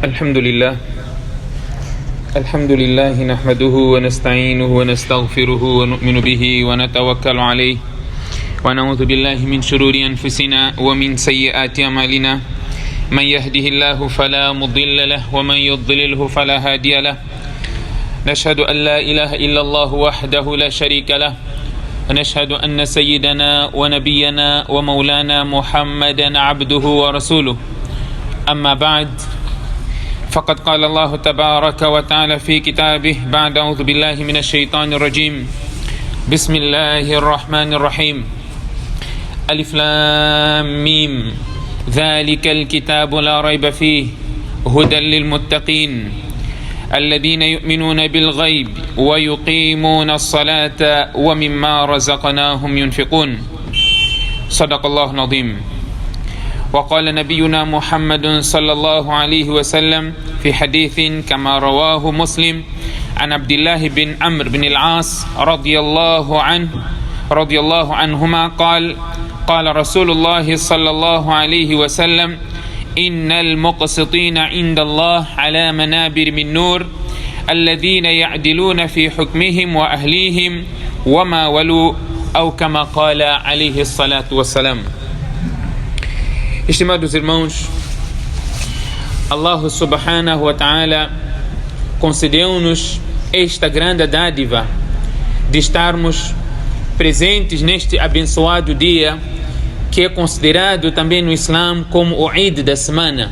الحمد لله نحمده ونستعينه ونستغفره ونؤمن به ونتوكل عليه ونعوذ بالله من شرور أنفسنا ومن سيئات أعمالنا من يهده الله فلا مضل له ومن يضلله فلا هادي له نشهد أن لا إله إلا الله وحده لا شريك له ونشهد أن سيدنا ونبينا ومولانا محمدا عبده ورسوله أما بعد فقد قال الله تبارك وتعالى في كتابه بعد أعوذ بالله من الشيطان الرجيم بسم الله الرحمن الرحيم ألف لام ميم ذلك الكتاب لا ريب فيه هدى للمتقين الذين يؤمنون بالغيب ويقيمون الصلاة ومما رزقناهم ينفقون صدق الله العظيم. وقال نبينا محمد صلى الله عليه وسلم في حديث كما رواه مسلم عن عبد الله بن عمرو بن العاص رضي الله عنهما قال رسول الله صلى الله عليه وسلم إن المقسطين عند الله على منابر من نور الذين يعدلون في حكمهم وأهليهم وما ولوا أو كما قال عليه الصلاة والسلام. Estimados irmãos, Allah subhanahu wa ta'ala concedeu-nos esta grande dádiva de estarmos presentes neste abençoado dia que é considerado também no Islã como o Eid da semana.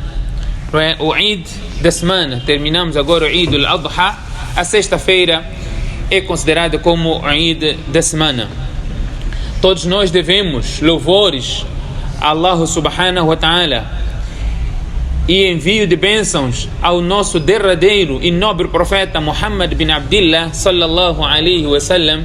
O Eid da semana, terminamos agora o Eid al-Adha, a sexta-feira é considerada como o Eid da semana. Todos nós devemos louvores a Allah subhanahu wa ta'ala e envio de bênçãos ao nosso derradeiro e nobre profeta Muhammad bin Abdillah sallallahu alaihi wasallam,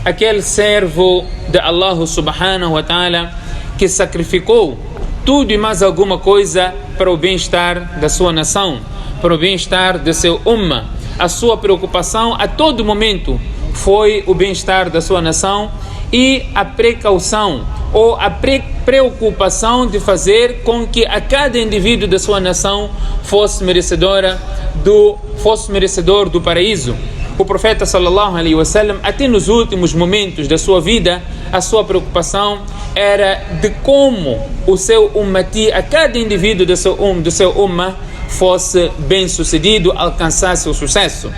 aquele servo de Allah subhanahu wa ta'ala que sacrificou tudo e mais alguma coisa para o bem-estar da sua nação, para o bem-estar do seu ummah. A sua preocupação a todo momento foi o bem-estar da sua nação e a precaução ou a preocupação de fazer com que a cada indivíduo da sua nação fosse merecedor do paraíso. O profeta sallallahu alaihi wasallam, até nos últimos momentos da sua vida, a sua preocupação era de como o seu ummati, a cada indivíduo do seu ummah, fosse bem sucedido, alcançasse o sucesso.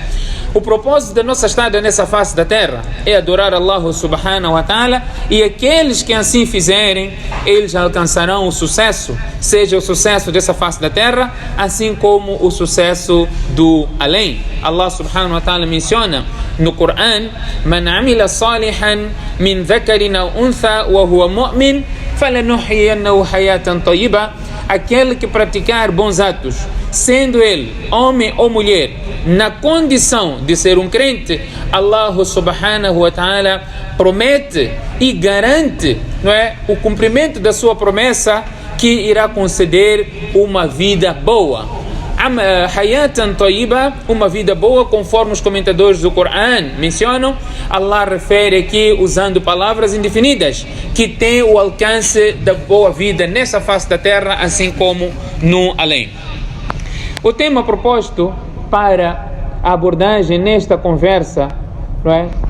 O propósito da nossa estada nessa face da terra é adorar Allah subhanahu wa ta'ala, e aqueles que assim fizerem, eles alcançarão o sucesso, seja o sucesso dessa face da terra, assim como o sucesso do além. Allah subhanahu wa ta'ala menciona no Coran: Man amila salihan min dhakarin aw untha wa huwa mu'min falanuhyiyannahu hayatan tayyiba. Aquele que praticar bons atos, sendo ele homem ou mulher, na condição de ser um crente, Allah subhanahu wa ta'ala promete e garante, o cumprimento da sua promessa, que irá conceder uma vida boa. Hayatan tayyiba, uma vida boa, conforme os comentadores do Coran mencionam. Allah refere aqui usando palavras indefinidas, que tem o alcance da boa vida nessa face da terra, assim como no além. O tema proposto para a abordagem nesta conversa,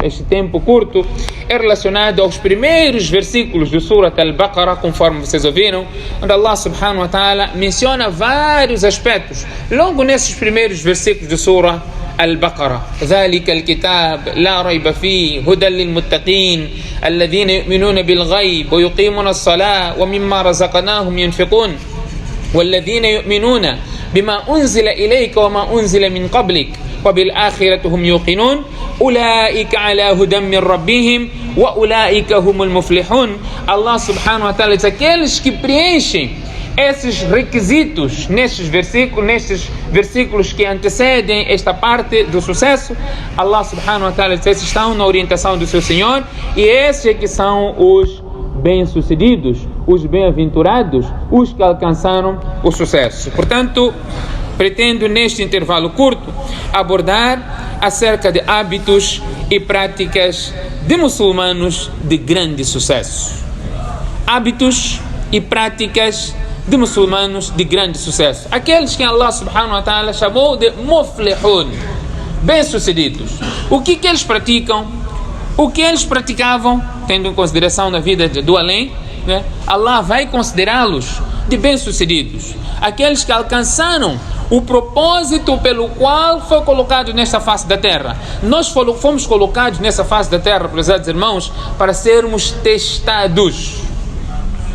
este tempo curto, é relacionado aos primeiros versículos do Surat al-Baqarah, conforme vocês ouviram, onde Allah subhanahu wa ta'ala menciona vários aspectos. Logo nesses primeiros versículos do Surah al-Baqarah: ذلك الكتاب لا ريب فيه هدى للمتقين الذين يؤمنون بالغيب ويقيمون الصلاة ومما رزقناهم ينفقون والذين يؤمنون بما أنزل إليك وما أنزل من قبلك وبالآخرة هم يوقنون أولئك على هدى من ربهم وأولئك هم المفلحون. Allah subhanahu wa ta'ala diz: aqueles que preenchem esses requisitos nestes versículos que antecedem esta parte do sucesso, Allah subhanahu wa ta'ala diz: esses estão na orientação do seu Senhor, e esses é que são os bem-sucedidos, os bem-aventurados, os que alcançaram o sucesso. Portanto, pretendo neste intervalo curto abordar acerca de hábitos e práticas de muçulmanos de grande sucesso. Hábitos e práticas de muçulmanos de grande sucesso. Aqueles que Allah subhanahu wa ta'ala chamou de muflihun, bem-sucedidos. O que eles praticam? O que eles praticavam, tendo em consideração na vida do além, né? Allah vai considerá-los de bem-sucedidos. Aqueles que alcançaram o propósito pelo qual foi colocado nesta face da terra. Nós fomos colocados nessa face da terra, prezados irmãos, para sermos testados.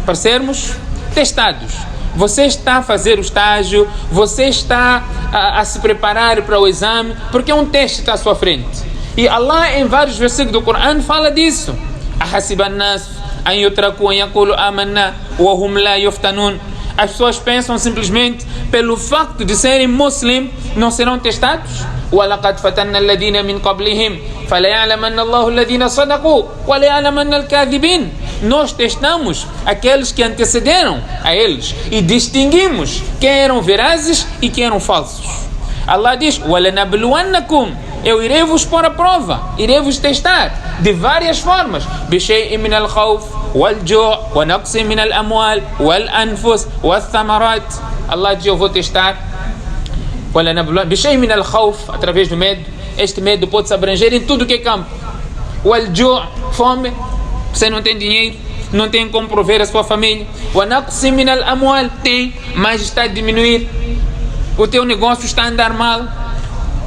Para sermos testados. Você está a fazer o estágio, você está a se preparar para o exame, porque um teste está à sua frente. E Allah, em vários versículos do Corão, fala disso. Ahasiba an-nas an yutraku an yaqulu amanna wa hum la yuftanun. As pessoas pensam simplesmente pelo facto de serem muslims, não serão testados. وَلَقَدْ فَتَنَّا الَّذِينَ مِنْ قَبْلِهِمْ فَلَيَعْلَمَنَّ اللَّهُ الَّذِينَ صَدَقُوا وَلَيَعْلَمَنَّ الْكَاذِبِينَ. Nós testamos aqueles que antecederam a eles e distinguimos quem eram verazes e quem eram falsos. Allah diz: وَلَنَبْلُوَنَّكُمْ. Eu irei vos pôr à prova, irei vos testar de várias formas. بِشَيْءٍ مِنَ الْخَوْفِ وَالْجُوعِ وَنَقْصٍ مِنَ الْأَمْوَالِ وَالْأَنْفُسِ وَالثَّمَرَاتِ. Allah diz: eu vou testar بِشَيْءٍ مِنَ الْخَوْفِ, através do medo. Este medo pode se abranger em tudo que é campo. وَالْجُوعِ, fome, você não tem dinheiro, não tem como prover a sua família. وَنَقْصٍ مِنَ الْأَمْوَالِ, tem, mas está a diminuir. O teu negócio está a andar mal,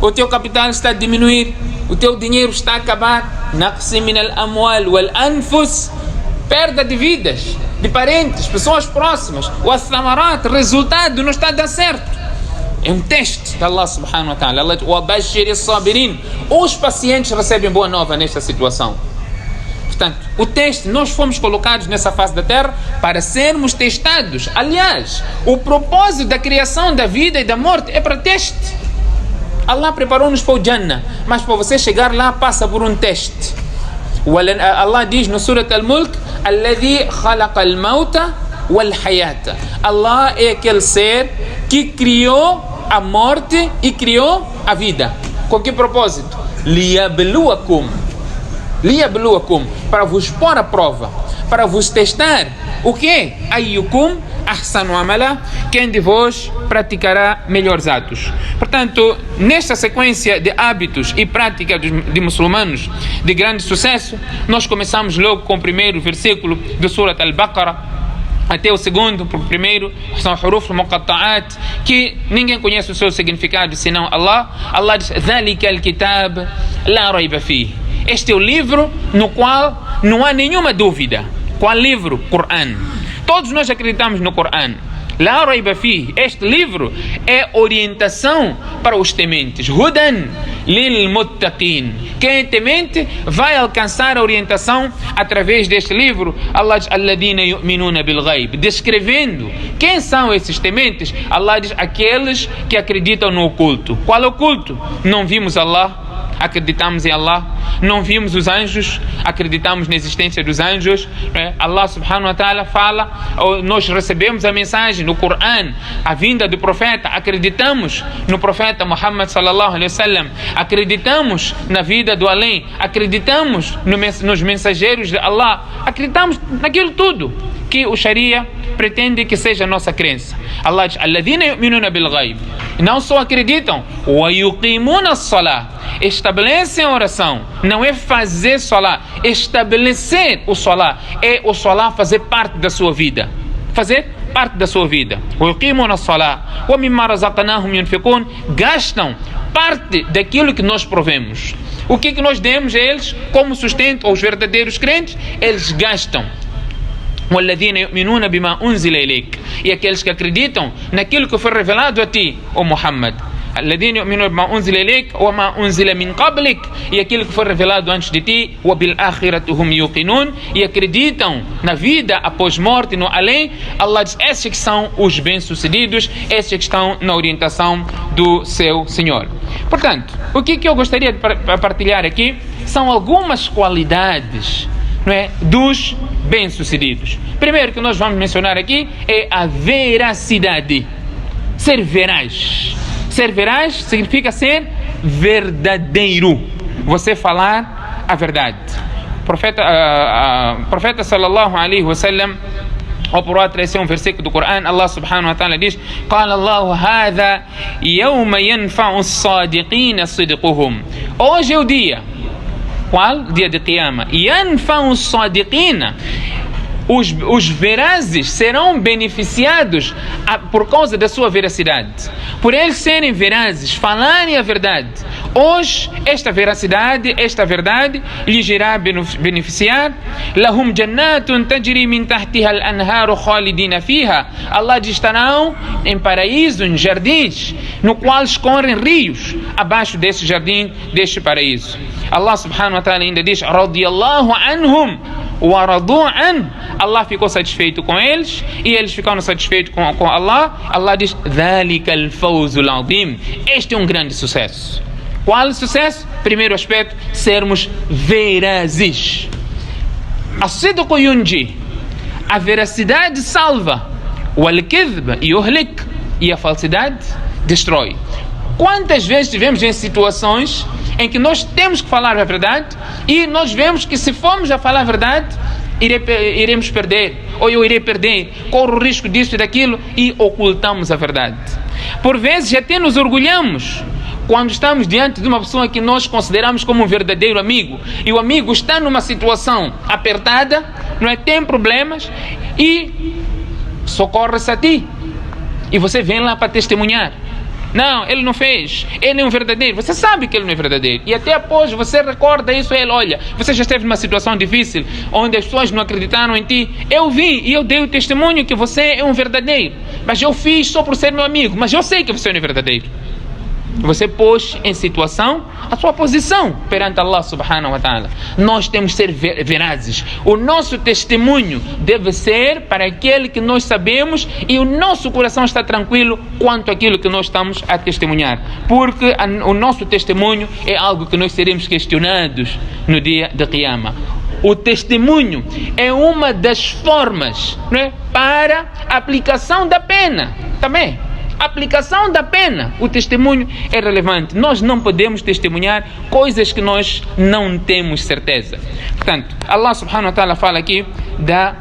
o teu capital está a diminuir, o teu dinheiro está a acabar. نَقْصٍ مِنَ الْأَمْوَالِ وَالْأَنْفُسِ, perda de vidas, de parentes, pessoas próximas. وَالثَّمَرَاتِ, resultado não está a dar certo. É um teste de Allah subhanahu wa ta'ala. Allah diz: وَبَشِّرِ الصَّابِرِينَ. Os pacientes recebem boa nova nesta situação. Portanto, o teste, nós fomos colocados nessa face da terra para sermos testados. Aliás, o propósito da criação da vida e da morte é para teste. Allah preparou-nos para o Jannah, mas para você chegar lá passa por um teste. Allah diz no Surat Al-Mulk: الَّذِي خَلَقَ الْمَوْتَ وَالْحَيَاةَ. Allah é aquele ser que criou a morte e criou a vida. Com que propósito? لِيَبْلُوَكُمْ, para vos pôr à prova, para vos testar. O que? أَيُّكُمْ أَحْسَنُ عَمَلًا, quem de vós praticará melhores atos. Portanto, nesta sequência de hábitos e práticas de muçulmanos de grande sucesso, nós começamos logo com o primeiro versículo do Surat Al-Baqarah até o segundo. Porque o primeiro são huruf muqatta'at, que ninguém conhece o seu significado senão Allah. Allah diz: ذَلِكَ الْكِتَابِ لَا رَيْبَ فِيهِ. Este é o livro no qual não há nenhuma dúvida. Qual livro? Corão. Todos nós acreditamos no Corão. La raiba fihi. Este livro é orientação para os tementes. Hudan lil muttaqin. Quem é temente vai alcançar a orientação através deste livro. Allah diz: alladhina yu'minuna bil ghaib. Descrevendo quem são esses tementes, Allah diz: aqueles que acreditam no oculto. Qual é o oculto? Não vimos Allah, acreditamos em Allah. Não vimos os anjos, acreditamos na existência dos anjos. Allah subhanahu wa ta'ala fala, nós recebemos a mensagem no Corão, a vinda do profeta, acreditamos no profeta Muhammad sallallahu alaihi wasallam, acreditamos na vida do além, acreditamos nos mensageiros de Allah, acreditamos naquilo tudo que o Sharia pretende que seja a nossa crença. Allah diz: alladhina yu'minuna bil ghaib. Não só acreditam, wa yuqimuna as-salah, estabelecem a oração. Não é fazer salah, estabelecer o salah. É o salah fazer parte da sua vida. Fazer parte da sua vida. Wa yuqimuna as-salah wa mimma razaqnahum yunfiqun. Gastam parte daquilo que nós provemos. O que nós demos a eles como sustento aos verdadeiros crentes? Eles gastam. وَالَّذِينَ يُؤْمِنُونَ بِمَا أُنزِلَ إِلَيْكَ. E aqueles que acreditam naquilo que foi revelado a ti, ó Muhammad. الَّذِينَ يُؤْمِنُونَ بِمَا أُنزِلَ إِلَيْكَ وَمَا أُنزِلَ مِنْ قَبْلِكَ. E aquilo que foi revelado antes de ti. وَبِالْآخِرَةِ هُمْ يُوقِنُونَ. E acreditam na vida após morte, no além. Allah diz: esses que são os bem-sucedidos, esses que estão na orientação do seu Senhor. Portanto, o que eu gostaria de partilhar aqui são algumas qualidades, não é, dos bem-sucedidos. Primeiro que nós vamos mencionar aqui é a veracidade. Ser veraz. Ser veraz significa ser verdadeiro. Você falar a verdade. O profeta sallallahu alaihi wasallam ou por outra, esse é um versículo do Corão. Allah subhanahu wa ta'ala diz: قال الله هذا يوم ينفع الصادقين صدقهم. Hoje é o dia. Qual? Dia de Qiyamah. ينفع الصادقين. Os verazes serão beneficiados por causa da sua veracidade. Por eles serem verazes, falarem a verdade. Hoje, esta veracidade, esta verdade, lhes irá beneficiar. لهم جنات تجري من تحتها الأنهار خالدين فيها. Allah diz: estarão em paraíso, em jardins, no qual escorrem rios abaixo desse jardim, deste paraíso. Allah subhanahu wa ta'ala ainda diz: رضي الله عنهم ورضوا عنه. Allah ficou satisfeito com eles e eles ficaram satisfeitos com Allah. Allah diz: ذلك الفوز العظيم. Este é um grande sucesso. Qual sucesso? Primeiro aspecto, sermos verazes. الصدق ينجي. A veracidade salva. والكذب يهلك. E a falsidade destrói. Quantas vezes tivemos em situações em que nós temos que falar a verdade e nós vemos que se formos a falar a verdade, iremos perder, ou eu irei perder, corro o risco disso e daquilo, e ocultamos a verdade. Por vezes até nos orgulhamos quando estamos diante de uma pessoa que nós consideramos como um verdadeiro amigo, e o amigo está numa situação apertada, não é? Tem problemas e socorre-se a ti, e você vem lá para testemunhar. Não, ele não fez, ele é um verdadeiro. Você sabe que ele não é verdadeiro, e até após você recorda isso a ele: olha, você já esteve numa situação difícil onde as pessoas não acreditaram em ti, eu vi e eu dei o testemunho que você é um verdadeiro, mas eu fiz só por ser meu amigo, mas eu sei que você não é verdadeiro. Você pôs em situação a sua posição perante Allah subhanahu wa ta'ala. Nós temos que ser verazes. O nosso testemunho deve ser para aquele que nós sabemos e o nosso coração está tranquilo quanto àquilo que nós estamos a testemunhar. Porque o nosso testemunho é algo que nós seremos questionados no dia de Qiyamah. O testemunho é uma das formas, não é, para a aplicação da pena também. Aplicação da pena, o testemunho é relevante. Nós não podemos testemunhar coisas que nós não temos certeza. Portanto, Allah subhanahu wa ta'ala fala aqui da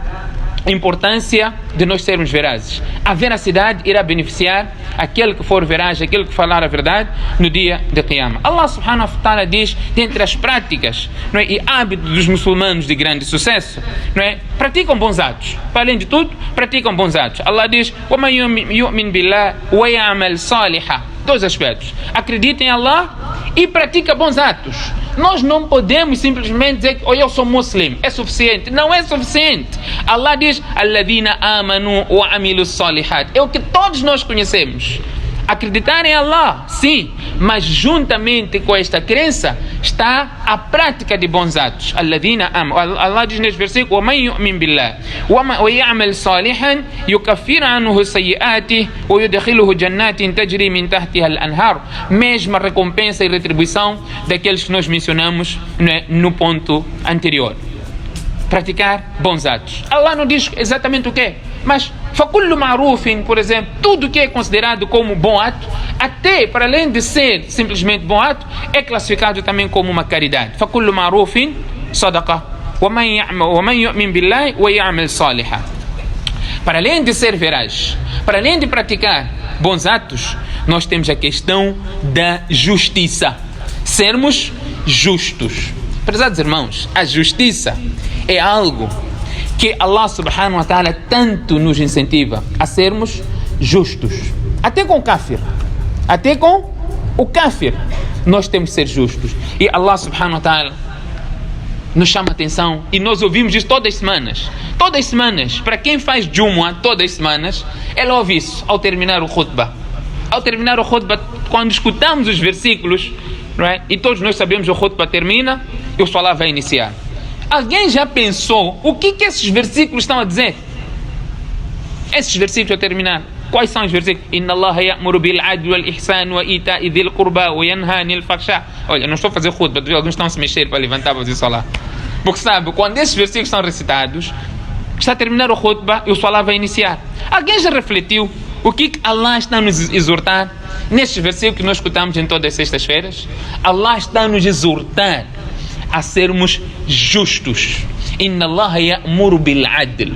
importância de nós sermos verazes. A veracidade irá beneficiar aquele que for veraz, aquele que falar a verdade no dia de Qiyamah. Allah subhanahu wa ta'ala diz, dentre as práticas, não é, e hábitos dos muçulmanos de grande sucesso, não é, praticam bons atos. Para além de tudo, praticam bons atos. Allah diz: وَمَنْ يُؤْمِنْ بِاللَّهِ وَيَعْمَلْ صَالِحًا. Dois aspectos: acredita em Allah e pratica bons atos. Nós não podemos simplesmente dizer que eu sou muçulmano, é suficiente. Não é suficiente. Allah diz: الَّذِينَ آمَنُوا وَعَمِلُوا الصَّالِحَاتِ. É o que todos nós conhecemos. Acreditar em Allah, sim, mas juntamente com esta crença está a prática de bons atos. Allah diz neste versículo: وَمَنْ يُؤْمِنْ بِاللَّهِ وَيَعْمَلْ صَالِحًا يُكَفِّرْ عَنْهُ سَيِّئَاتِهِ وَيُدْخِلُهُ جَنَّاتٍ تَجْرِي مِنْ تَحْتِهَا الْأَنْهَارُ. Mesma recompensa e retribuição daqueles que nós mencionamos no ponto anterior. Praticar bons atos. Allah não diz exatamente o que, mas فَكُلُّ مَعْرُوفٍ, por exemplo, tudo que é considerado como bom ato, até para além de ser simplesmente bom ato, é classificado também como uma caridade. فَكُلُّ مَعْرُوفٍ صَدَقَةٌ وَمَنْ يُؤْمِنْ بِاللَّهِ وَيَعْمَلْ صَالِحًا. Para além de ser veraz, para além de praticar bons atos, nós temos a questão da justiça. Sermos justos. Prezados irmãos, a justiça é algo que Allah subhanahu wa ta'ala tanto nos incentiva a sermos justos. Até com o kafir. Até com o kafir. Nós temos que ser justos. E Allah subhanahu wa ta'ala nos chama a atenção, e nós ouvimos isso todas as semanas. Todas as semanas. Para quem faz Jumu'ah todas as semanas, ela ouve isso ao terminar o khutbah. Ao terminar o khutbah, quando escutamos os versículos, não é? E todos nós sabemos que o khutbah termina e o salah vai iniciar. Alguém já pensou o que esses versículos estão a dizer? Esses versículos a terminar. Quais são os versículos? Inna Allah ya'muru bil 'adli wal ihsan wa ita'i dhil qurba wa yanha 'anil fahsha. Olha, não estou a fazer khutbah, alguns estão a se mexer para levantar para fazer salah. Porque sabe, quando esses versículos são recitados, está a terminar o khutbah e o salah vai iniciar. Alguém já refletiu o que Allah está a nos exortar nestes versículos que nós escutamos em todas as sextas-feiras? Allah está a nos exortar a sermos justos. Inna Allah ya'muru bil 'adl.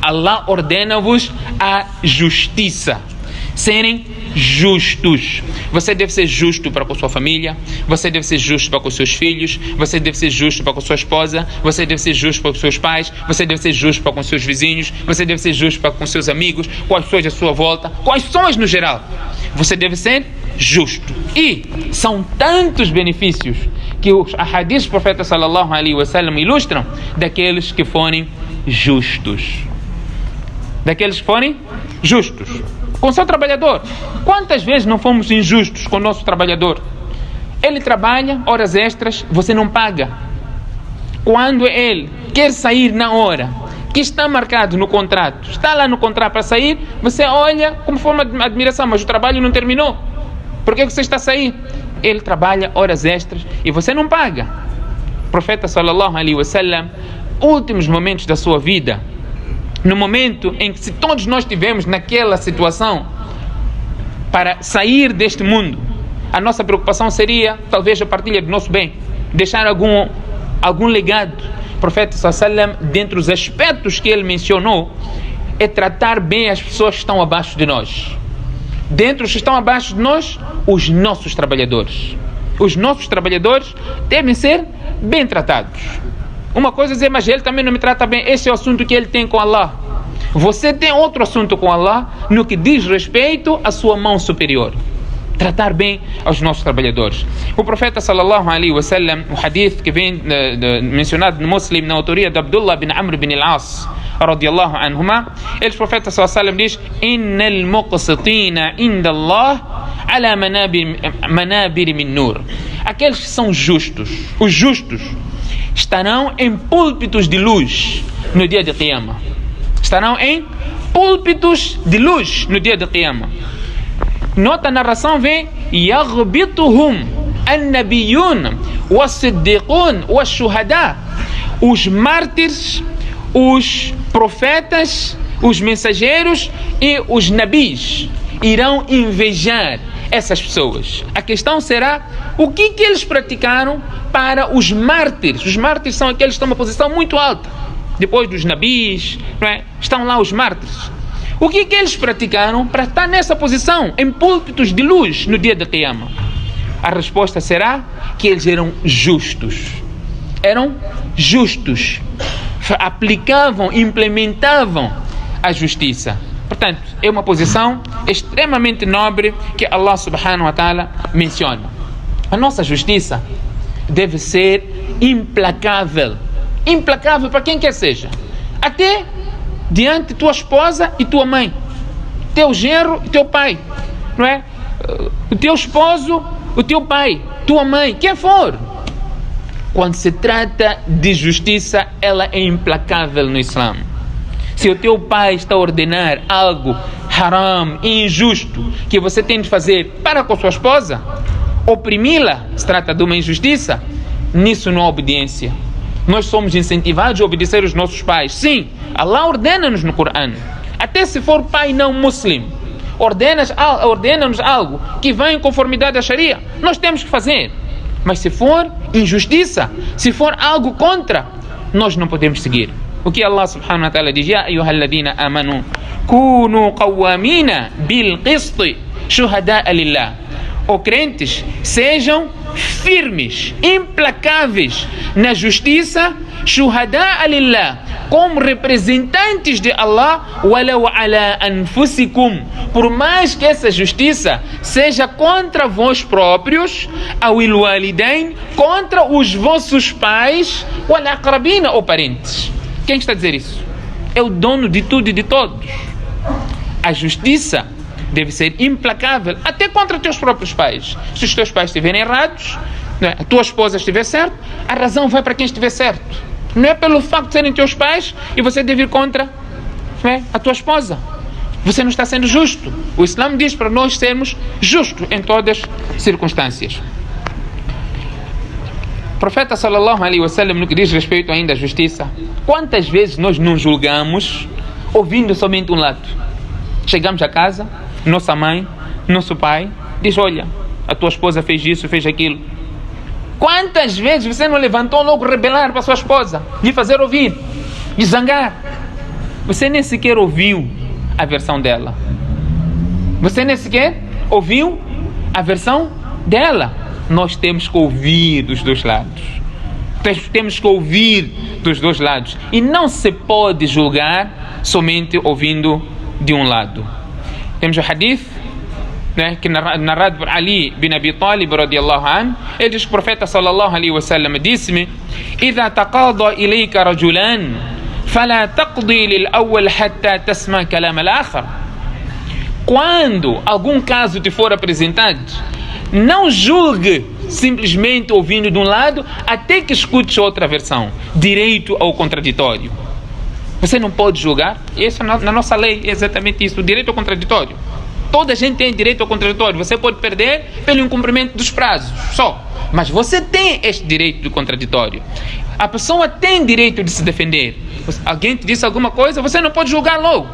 Allah ordena-vos a justiça. Serem justos. Você deve ser justo para com sua família, você deve ser justo para com seus filhos, você deve ser justo para com sua esposa, você deve ser justo para com seus pais, você deve ser justo para com seus vizinhos, você deve ser justo para com seus amigos, com as pessoas à sua volta, com as pessoas no geral. Você deve ser justo. E são tantos benefícios que os ahadis do profeta sallallahu alaihi wasallam ilustram daqueles que forem justos. Daqueles que forem justos com o seu trabalhador. Quantas vezes não fomos injustos com o nosso trabalhador? Ele trabalha horas extras, você não paga. Quando ele quer sair na hora que está marcado no contrato, está lá no contrato para sair, você olha como forma de admiração, mas o trabalho não terminou. Por que você está a sair? Ele trabalha horas extras e você não paga. O profeta sallallahu alaihi wasallam, últimos momentos da sua vida, no momento em que, se todos nós estivermos naquela situação para sair deste mundo, a nossa preocupação seria talvez a partilha do nosso bem, deixar algum legado. O profeta sallallahu alaihi wasallam, dentre os aspectos que ele mencionou, é tratar bem as pessoas que estão abaixo de nós. Dentre os que estão abaixo de nós, os nossos trabalhadores. Os nossos trabalhadores devem ser bem tratados. Uma coisa é dizer, mas ele também não me trata bem. Esse é o assunto que ele tem com Allah. Você tem outro assunto com Allah no que diz respeito à sua mão superior. Tratar bem aos nossos trabalhadores. O profeta sallallahu alaihi wasallam, o hadith que vem mencionado no Muslim, na autoria de Abdullah bin Amr bin al-As radiyallahu anhuma, o profeta sallallahu alaihi wasallam diz: innal muqsitina inda Allah ala manabir min nur. Aqueles que são justos, os justos, estarão em púlpitos de luz no dia de Qiyamah. Estarão em púlpitos de luz no dia de Qiyamah. Nota a narração, vem: yaghbituhum an-nabiyun was-siddiqun was-shuhada. Os mártires, os profetas, os mensageiros e os nabis irão invejar essas pessoas. A questão será o que eles praticaram para os mártires. Os mártires são aqueles que estão em uma posição muito alta. Depois dos nabis, não é? Estão lá os mártires. O que eles praticaram para estar nessa posição, em púlpitos de luz, no dia da Qiyamah? A resposta será que eles eram justos. Eram justos. Aplicavam, implementavam a justiça. Portanto, é uma posição extremamente nobre que Allah subhanahu wa ta'ala menciona. A nossa justiça deve ser implacável. Implacável para quem quer seja. Até diante de tua esposa e tua mãe, teu genro e teu pai, não é? O teu esposo, o teu pai, tua mãe, quem for. Quando se trata de justiça, ela é implacável no Islã. Se o teu pai está a ordenar algo haram e injusto que você tem de fazer para com sua esposa, oprimi-la, se trata de uma injustiça, nisso não há obediência. Nós somos incentivados a obedecer os nossos pais. Sim, Allah ordena-nos no Corão. Até se for pai não muçulmano, ordena-nos algo que vai em conformidade à Sharia, nós temos que fazer. Mas se for injustiça, se for algo contra, nós não podemos seguir. O que Allah subhanahu wa ta'ala diz: Ya ayyuhalladhina amanu kunu qawwamina bil qisti shuhada'a lillah. Ó crentes, sejam firmes, implacáveis na justiça, shuhada'a lillah, como representantes de Allah, walau ala anfusikum, por mais que essa justiça seja contra vós próprios, awil walidain, contra os vossos pais, wal aqrabina, ou parentes. Quem está a dizer isso? É o dono de tudo e de todos. A justiça deve ser implacável até contra teus próprios pais. Se os teus pais estiverem errados, não é? A tua esposa estiver certa, a razão vai para quem estiver certo. Não é pelo facto de serem teus pais e você deve ir contra, não é, a tua esposa. Você não está sendo justo. O Islã diz para nós sermos justos em todas as circunstâncias. O profeta sallallahu alaihi wasallam, no que diz respeito ainda à justiça, quantas vezes nós não julgamos ouvindo somente um lado? Chegamos a casa, nossa mãe, nosso pai diz: olha, a tua esposa fez isso, fez aquilo. Quantas vezes você não levantou logo rebelar para sua esposa, de fazer ouvir, de zangar? você nem sequer ouviu a versão dela. Você nem sequer ouviu a versão dela. Nós temos que ouvir dos dois lados. Temos que ouvir dos dois lados. E não se pode julgar somente ouvindo de um lado. Temos o hadith, né, que narrado por Ali bin Abi Talib radiyallahu anhu. Ele diz que o profeta sallallahu alaihi wasallam disse-me: "Idha taqada ilayka rajulan, fala taqdi lil awwal hatta tasma kalam al-akhar." Quando algum caso te for apresentado, não julgue simplesmente ouvindo de um lado até que escute outra versão, direito ao contraditório. Você não pode julgar. Isso na nossa lei é exatamente isso, o direito ao contraditório. Toda a gente tem direito ao contraditório. Você pode perder pelo incumprimento dos prazos, só. Mas você tem este direito do contraditório. A pessoa tem direito de se defender. Alguém te disse alguma coisa, você não pode julgar logo.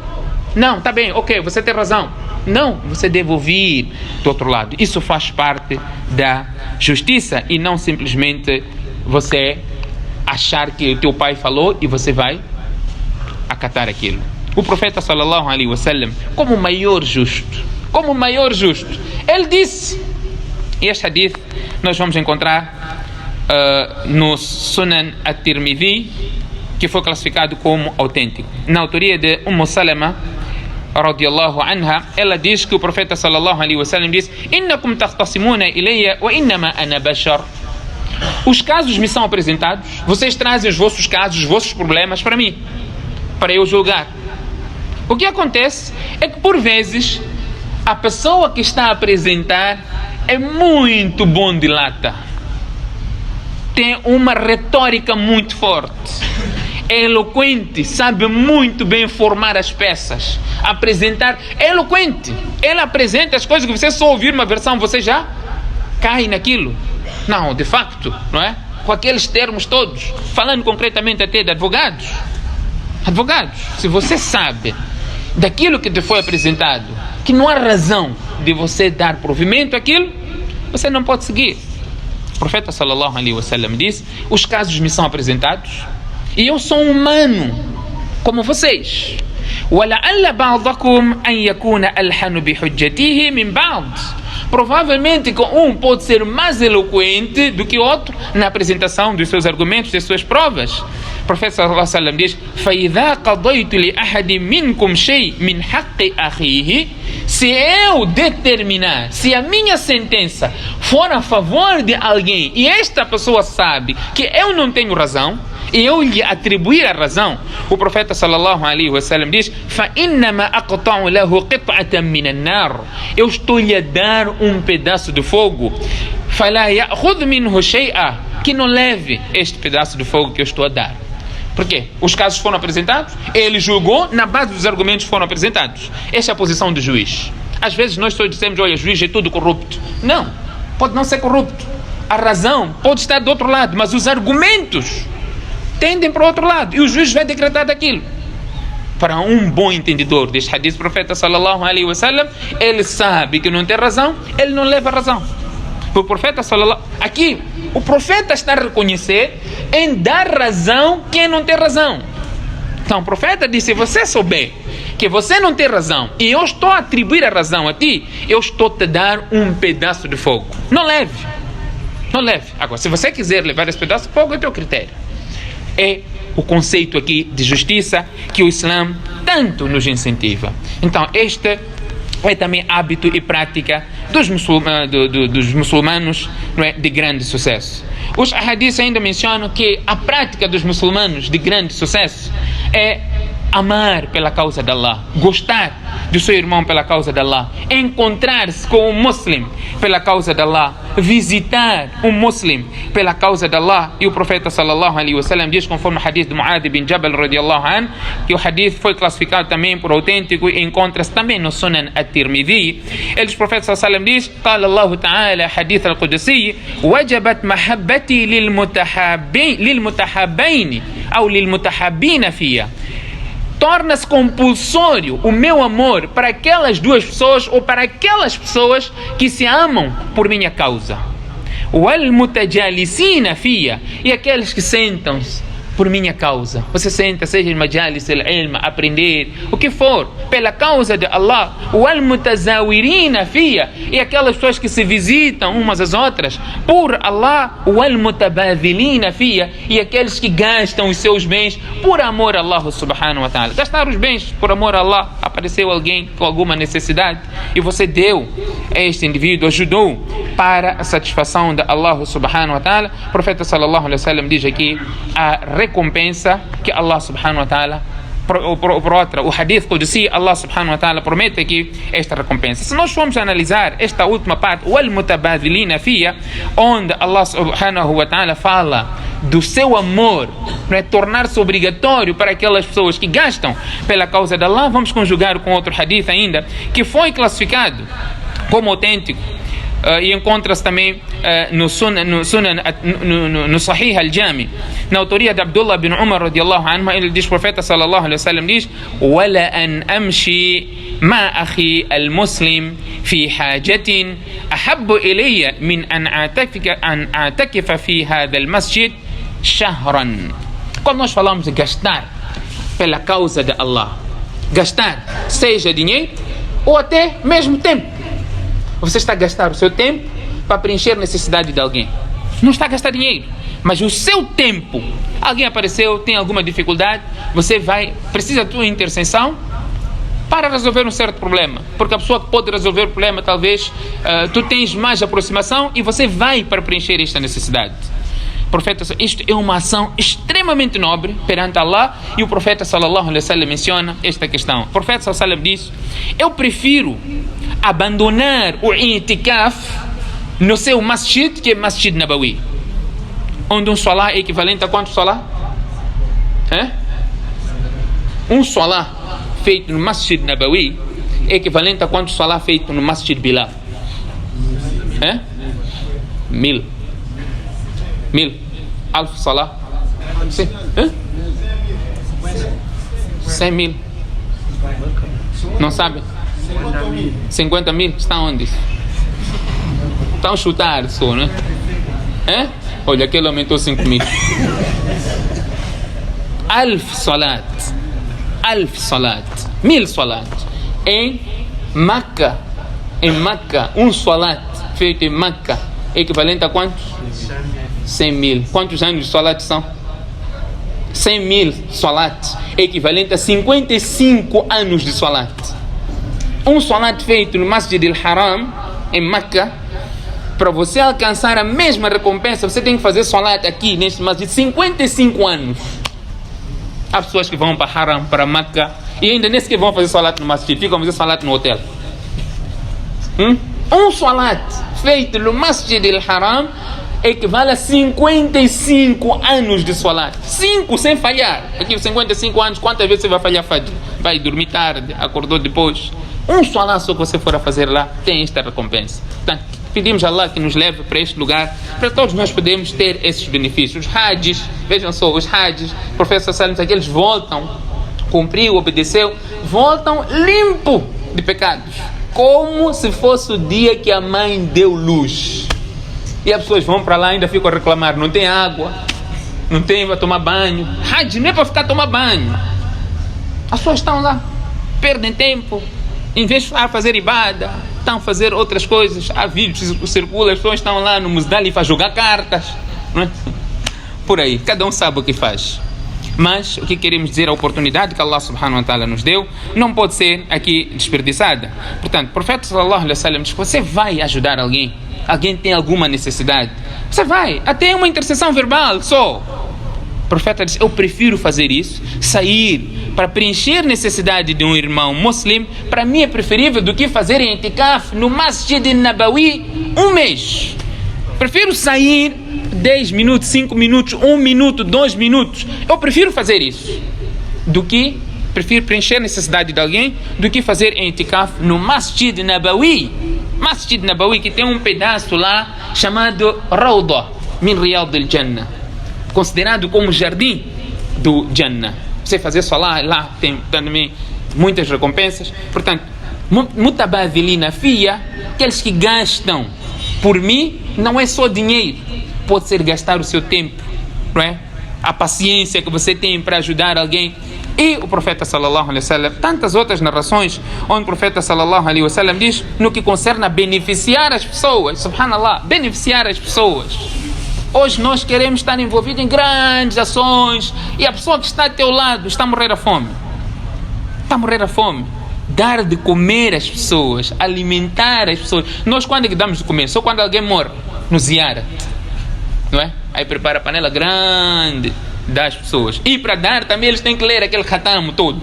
Não, tá bem, ok, você tem razão. Não, você deve ouvir do outro lado. Isso faz parte da justiça e não simplesmente você achar que o teu pai falou e você vai acatar aquilo. O profeta sallallahu alaihi wasallam, como o maior justo, ele disse, e este hadith nós vamos encontrar no Sunan at-Tirmidhi, que foi classificado como autêntico, na autoria de Salama radiyallahu anha. Ela diz que o profeta sallallahu alaihi wasallam diz: "Innakum taqtasimuna ilayya wa innama ana bashar." Os casos me são apresentados, vocês trazem os vossos casos, os vossos problemas para mim, para eu julgar. O que acontece é que por vezes a pessoa que está a apresentar é muito bom de lata, tem uma retórica muito forte, é eloquente, sabe muito bem formar as peças, apresentar, é eloquente. Ele apresenta as coisas que você só ouvir uma versão, você já cai naquilo. Não, de facto, não é? Com aqueles termos todos, falando concretamente até de advogados. Advogados, se você sabe daquilo que te foi apresentado, que não há razão de você dar provimento àquilo, você não pode seguir. O profeta sallallahu alaihi wasallam disse: os casos me são apresentados e eu sou humano como vocês. Provavelmente um pode ser mais eloquente do que outro na apresentação dos seus argumentos, das suas provas. O profeta sallallahu alaihi wasallam diz: فَإِذَا قَضَيْتُ لِأَحَدٍ مِنْكُمْ شَيْءٍ مِنْ حَقِّ أَخِيهِ. Se eu determinar, se a minha sentença for a favor de alguém e esta pessoa sabe que eu não tenho razão, e eu lhe atribuir a razão, o profeta sallallahu alaihi wasallam diz: فَإِنَّمَا أَقْطَعُ لَهُ قِطْعَةً مِنَ النَّارِ. Eu estou lhe a dar um pedaço de fogo. فَلَا يَأْخُذْ مِنْهُ شَيْئًا. Que não leve este pedaço de fogo que eu estou a dar. Por quê? Os casos foram apresentados, ele julgou na base dos argumentos que foram apresentados. Esta é a posição do juiz. Às vezes nós só dizemos: olha, juiz é tudo corrupto. Não, pode não ser corrupto. A razão pode estar do outro lado, mas os argumentos tendem para o outro lado e o juiz vai decretar daquilo. Para um bom entendedor deste hadith, o profeta sallallahu alaihi wasallam, ele sabe que não tem razão, ele não leva a razão. O profeta sallallahu, aqui o profeta está a reconhecer em dar razão quem não tem razão. Então o profeta disse: se você souber que você não tem razão e eu estou a atribuir a razão a ti, eu estou a te dar um pedaço de fogo. Não leve. Agora, se você quiser levar esse pedaço de fogo, é teu critério. É o conceito aqui de justiça que o Islã tanto nos incentiva. Então este é também hábito e prática dos muçulmanos, não é, de grande sucesso. Os hadiths ainda mencionam que a prática dos muçulmanos de grande sucesso é amar pela causa de Allah, gostar do seu irmão pela causa de Allah, encontrar-se com um muslim pela causa de Allah, visitar um muslim pela causa de Allah. E o profeta sallallahu alaihi wasallam diz, conforme o hadith de Mu'adh bin Jabal radiyallahu anhu, que o hadith foi classificado também por autêntico e encontra-se também no Sunan at-Tirmidhi. Eles, o profeta sallallahu alaihi wasallam diz: قال الله تعالى حديث القدسي وجبت محبتي للمتحابين أو للمتحابين فيها. Torna-se compulsório o meu amor para aquelas duas pessoas ou para aquelas pessoas que se amam por minha causa. وَالْمُتَجَالِسِينَ فِيهَا. E aqueles que sentam-se por minha causa. Você senta, seja em majalis al-ilm, aprender, o que for, pela causa de Allah. Wal-mutazawirina fiya, e aquelas pessoas que se visitam umas às outras por Allah. Wal-mutabadhilina fiya, e aqueles que gastam os seus bens por amor a Allah subhanahu wa ta'ala. Gastar os bens por amor a Allah. Apareceu alguém com alguma necessidade e você deu a este indivíduo, ajudou para a satisfação de Allah subhanahu wa ta'ala. O profeta sallallahu alaihi wa sallam diz aqui a recompensa que Allah subhanahu wa ta'ala, por outra, o hadith Qudsi, Allah subhanahu wa ta'ala promete aqui esta recompensa. Se nós formos analisar esta última parte, wal mutabadhilina fiya, onde Allah subhanahu wa ta'ala fala do seu amor, não é, tornar-se obrigatório para aquelas pessoas que gastam pela causa de Allah, vamos conjugar com outro hadith ainda, que foi classificado como autêntico, e encontra-se também no Sahih al-Jami, na autoria de Abdullah bin Umar radiyallahu anhu. Ele diz, o profeta sallallahu alaihi wasallam diz: "Wala an amshi ma akhi al-muslim fi hajatin ahabbu ilayya min an a'takifa fi hadha al-masjid shahran." Quando nós falamos de gastar pela causa de Allah, gastar seja dinheiro ou até mesmo tempo. Você está a gastar o seu tempo para preencher a necessidade de alguém. Não está a gastar dinheiro, mas o seu tempo. Alguém apareceu, tem alguma dificuldade, você precisa da tua intercessão para resolver um certo problema. Porque a pessoa que pode resolver o problema, talvez tu tens mais aproximação e você vai para preencher esta necessidade. Profeta, isto é uma ação extremamente nobre perante Allah, e o profeta sallallahu alaihi wasallam menciona esta questão. O profeta sallallahu alaihi wasallam diz: eu prefiro abandonar o i'tikaf no seu masjid, que é Masjid Nabawi, onde um salah é equivalente a quanto salah? Um salah feito no Masjid Nabawi é equivalente a quanto salah feito no Masjid Bilal? 1000 alf salah. Sim. 100.000. Não sabe? 50.000. Está onde? Estão a chutar só, né? Olha, aquele aumentou 5.000. Alf salat. 1000 salat. Em Meca, um salat feito em Meca é equivalente a quantos? 100.000. Quantos anos de salat são? 100.000 salat é equivalente a 55 anos de salat. Um salat feito no Masjid al-Haram, em Meca, para você alcançar a mesma recompensa, você tem que fazer salat aqui neste Masjid 55 anos. Há pessoas que vão para Haram, para Meca, e ainda nem sequer vão fazer salat no Masjid, ficam a fazer salat no hotel. Um salat feito no Masjid al-Haram equivale a 55 anos de salat. 5 sem falhar. Aqui 55 anos, quantas vezes você vai falhar Fajr? Vai dormir tarde, acordou depois. Um salat só que você for a fazer lá tem esta recompensa. Portanto, pedimos a Allah que nos leve para este lugar, para todos nós podermos ter esses benefícios. Os hajjis, vejam só, os hajjis, o professor Salim, eles voltam, cumpriu, obedeceu, voltam limpo de pecados, como se fosse o dia que a mãe deu luz. E as pessoas vão para lá e ainda ficam a reclamar: não tem água, não tem para tomar banho. Hajj não é para ficar a tomar banho. As pessoas estão lá, perdem tempo, em vez de fazer ibada, estão a fazer outras coisas. Há vídeos que circulam, as pessoas estão lá no Muzdalifa a jogar cartas, não é? Por aí, cada um sabe o que faz. Mas o que queremos dizer, a oportunidade que Allah subhanahu wa ta'ala nos deu não pode ser aqui desperdiçada. Portanto, o profeta sallallahu alaihi wasallam diz: você vai ajudar alguém tem alguma necessidade, você vai, até uma intercessão verbal só. O profeta diz: eu prefiro fazer isso, sair para preencher necessidade de um irmão muslim, para mim é preferível do que fazer i'tikaf no Masjid Nabawi um mês. Prefiro sair 10 minutos, 5 minutos, 1 minuto, 2 minutos. Eu prefiro fazer isso prefiro preencher a necessidade de alguém do que fazer i'tikaf no Masjid Nabawi. Masjid Nabawi, que tem um pedaço lá chamado Rawda min Riyad al-Jannah, considerado como jardim do Jannah. Você fazer salah lá tem também muitas recompensas. Portanto, mutabadhilina fiya, aqueles que gastam por mim, não é só dinheiro, pode ser gastar o seu tempo, não é? a paciência que você tem para ajudar alguém. E o profeta sallallahu alaihi wasallam, tantas outras narrações onde o profeta sallallahu alaihi wasallam diz no que concerne a beneficiar as pessoas, subhanallah, beneficiar as pessoas. Hoje nós queremos estar envolvidos em grandes ações e a pessoa que está ao teu lado está a morrer a fome. Está a morrer a fome. Dar de comer às pessoas, alimentar as pessoas. Nós quando é que damos de comer? Só quando alguém morre, no ziara, não é? Aí prepara a panela grande das pessoas. E para dar também eles têm que ler aquele khatam todo.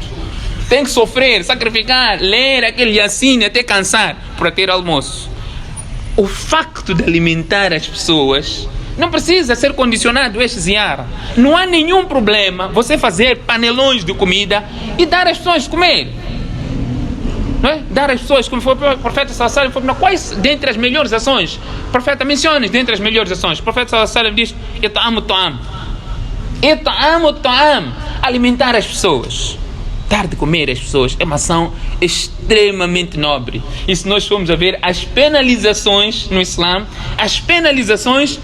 Tem que sofrer, sacrificar, ler aquele yasin até cansar para ter almoço. O facto de alimentar as pessoas não precisa ser condicionado a este ziara. Não há nenhum problema você fazer panelões de comida e dar às pessoas de comer. Não é? Dar às pessoas, como foi o profeta sallallahu alaihi wasallam, quais dentre as melhores ações? O profeta menciona dentre as melhores ações. O profeta sallallahu alaihi wasallam diz: "It'amu ta'am". It'amu ta'am, alimentar as pessoas. Dar de comer às pessoas é uma ação extremamente nobre. E se nós formos a ver as penalizações no Islã, as penalizações,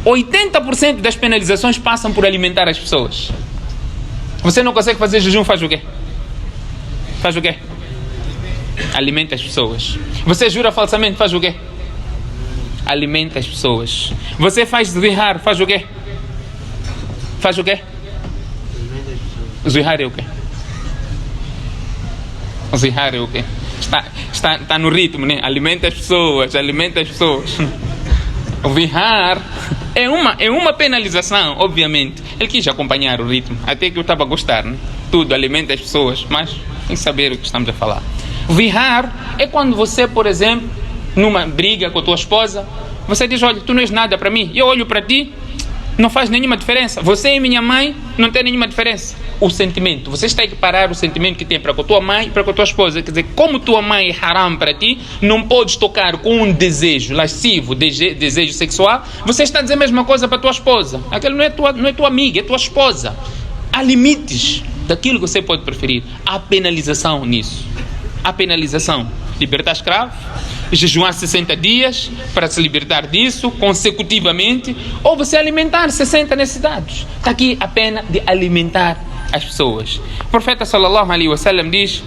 80% das penalizações passam por alimentar as pessoas. Você não consegue fazer jejum, faz o quê? Faz o quê? Alimenta as pessoas. Você jura falsamente, faz o quê? Alimenta as pessoas. Você faz zihar, faz o quê? Faz o quê? Zihar é o quê? Zihar é o quê? Está no ritmo, né? Alimenta as pessoas, alimenta as pessoas. O zihar é uma penalização, obviamente. Ele quis acompanhar o ritmo, até que eu estava a gostar, né? Tudo alimenta as pessoas, mas tem que saber o que estamos a falar. Vihar é quando você, por exemplo, numa briga com a tua esposa, você diz: olha, tu não és nada para mim. E eu olho para ti, não faz nenhuma diferença. Você e minha mãe não tem nenhuma diferença. O sentimento, você está a equiparar o sentimento que tem para com a tua mãe e para com a tua esposa. Quer dizer, como tua mãe é haram para ti, não podes tocar com um desejo lascivo, desejo sexual. Você está a dizer a mesma coisa para a tua esposa. Aquela não é tua amiga, é tua esposa. Há limites daquilo que você pode preferir. Há penalização nisso. A penalização: libertar escravo, jejuar 60 dias para se libertar disso consecutivamente, ou você alimentar 60 necessitados. Está aqui a pena de alimentar as pessoas. O profeta sallallahu alaihi wasallam diz,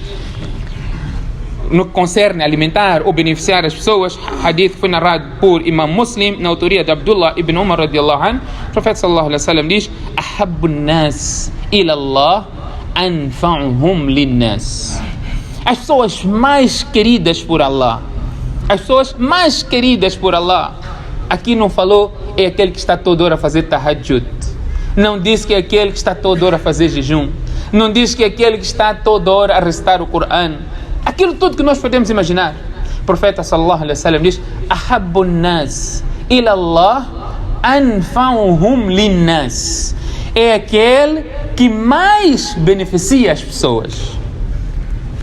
no que concerne alimentar ou beneficiar as pessoas, hadith foi narrado por Imam Muslim na autoria de Abdullah ibn Umar radiallahu anhu. O profeta sallallahu alaihi wasallam diz: ahabbun nas ila Allah anfa'uhum linnas. As pessoas mais queridas por Allah, as pessoas mais queridas por Allah, aqui não falou é aquele que está toda hora a fazer tahajjud, não diz que é aquele que está toda hora a fazer jejum, não diz que é aquele que está toda hora a recitar o Corão, aquilo tudo que nós podemos imaginar. O profeta sallallahu alaihi wasallam diz: ahabbun nas ila Allah anfa'uhum linnas. É aquele que mais beneficia as pessoas,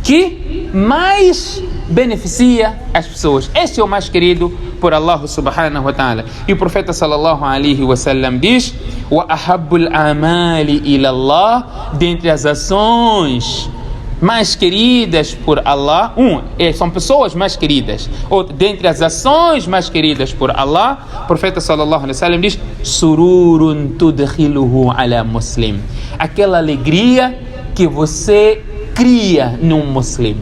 que mais beneficia as pessoas. Esse é o mais querido por Allah subhanahu wa ta'ala. E o profeta sallallahu alaihi wasallam diz: wa ahabbul amali ila Allah, dentre as ações mais queridas por Allah, são pessoas mais queridas. Outro, dentre as ações mais queridas por Allah, o profeta sallallahu alaihi wasallam diz: sururun tudkhiluhu ala muslim. Aquela alegria que você cria num muslim.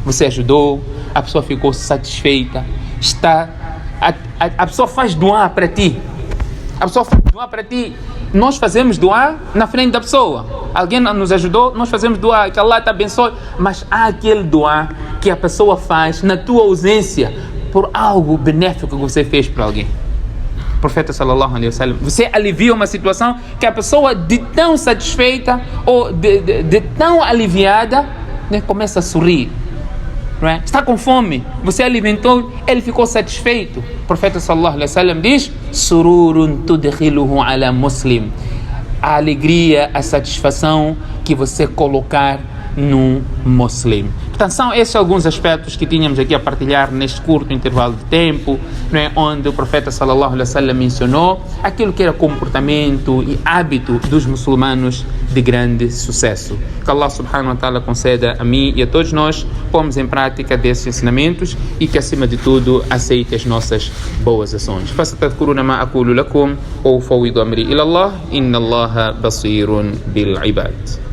Você ajudou, a pessoa ficou satisfeita, a pessoa faz doar para ti. A pessoa faz doar para ti. Nós fazemos doar na frente da pessoa. Alguém nos ajudou, nós fazemos doar, que Allah te abençoe. Mas há aquele doar que a pessoa faz na tua ausência por algo benéfico que você fez para alguém. O profeta sallallahu alaihi wasallam, você alivia uma situação que a pessoa de tão satisfeita ou de tão aliviada, né, começa a sorrir, não é? Está com fome, você alimentou, ele ficou satisfeito. O profeta sallallahu alaihi wasallam diz: sururun tudkhiluhu ala muslim. A alegria, a satisfação que você colocar num muslim. Então são esses alguns aspectos que tínhamos aqui a partilhar neste curto intervalo de tempo, não é? Onde o profeta sallallahu alaihi wasallam mencionou aquilo que era comportamento e hábito dos muçulmanos de grande sucesso. Que Allah subhanahu wa ta'ala conceda a mim e a todos nós pomos em prática desses ensinamentos e que acima de tudo aceite as nossas boas ações. فستذكرون ما أقول لكم وأفوض أمري إلى الله إن الله بصير بالعباد.